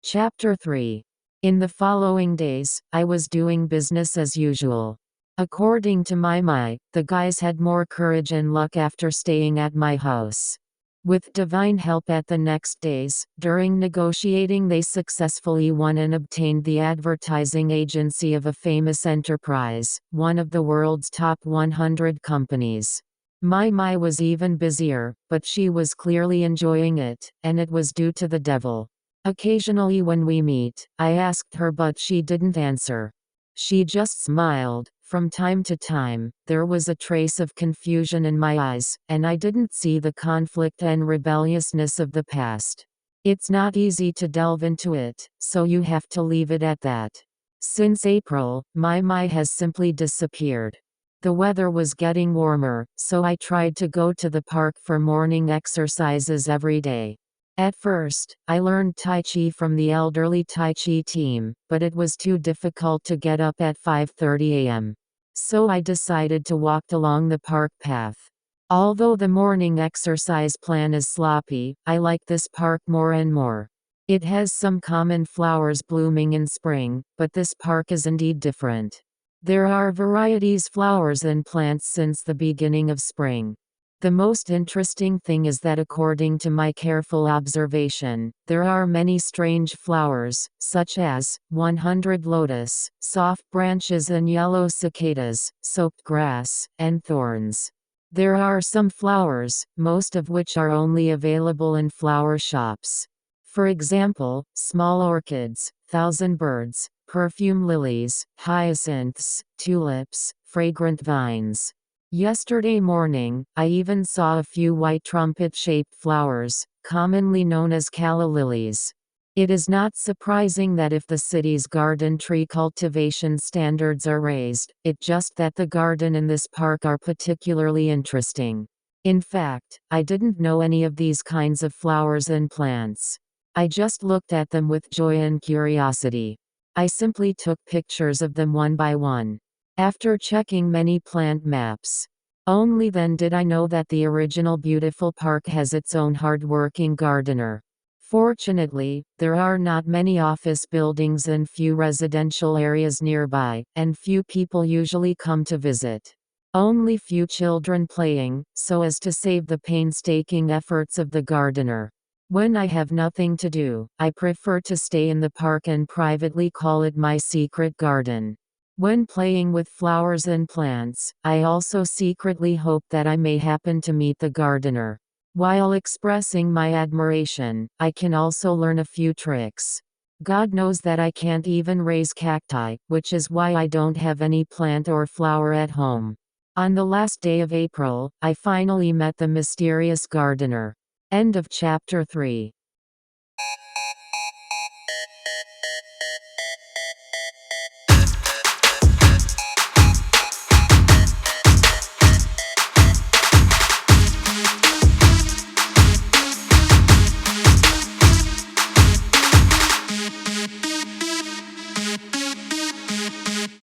Chapter 3. In the following days, I was doing business as usual. According to my, the guys had more courage and luck after staying at my house. With divine help at the next days, during negotiating they successfully won and obtained the advertising agency of a famous enterprise, one of the world's top 100 companies. My was even busier, but she was clearly enjoying it, and it was due to the devil. Occasionally when we meet, I asked her but she didn't answer. She just smiled. From time to time, there was a trace of confusion in my eyes, and I didn't see the conflict and rebelliousness of the past. It's not easy to delve into it, so you have to leave it at that. Since April, my has simply disappeared. The weather was getting warmer, so I tried to go to the park for morning exercises every day. At first, I learned Tai Chi from the elderly Tai Chi team, but it was too difficult to get up at 5:30 a.m. So I decided to walk along the park path. Although the morning exercise plan is sloppy, I like this park more and more. It has some common flowers blooming in spring, but this park is indeed different. There are varieties flowers and plants since the beginning of spring. The most interesting thing is that according to my careful observation, there are many strange flowers, such as 100 lotus, soft branches and yellow cicadas, soaked grass, and thorns. There are some flowers, most of which are only available in flower shops. For example, small orchids, thousand birds, perfume lilies, hyacinths, tulips, fragrant vines. Yesterday morning, I even saw a few white trumpet-shaped flowers, commonly known as calla lilies. It is not surprising that if the city's garden tree cultivation standards are raised, it's just that the garden in this park are particularly interesting. In fact, I didn't know any of these kinds of flowers and plants. I just looked at them with joy and curiosity. I simply took pictures of them one by one. After checking many plant maps, only then did I know that the original beautiful park has its own hard-working gardener. Fortunately, there are not many office buildings and few residential areas nearby, and few people usually come to visit. Only few children playing, so as to save the painstaking efforts of the gardener. When I have nothing to do, I prefer to stay in the park and privately call it my secret garden. When playing with flowers and plants, I also secretly hope that I may happen to meet the gardener. While expressing my admiration, I can also learn a few tricks. God knows that I can't even raise cacti, which is why I don't have any plant or flower at home. On the last day of April, I finally met the mysterious gardener. End of chapter 3.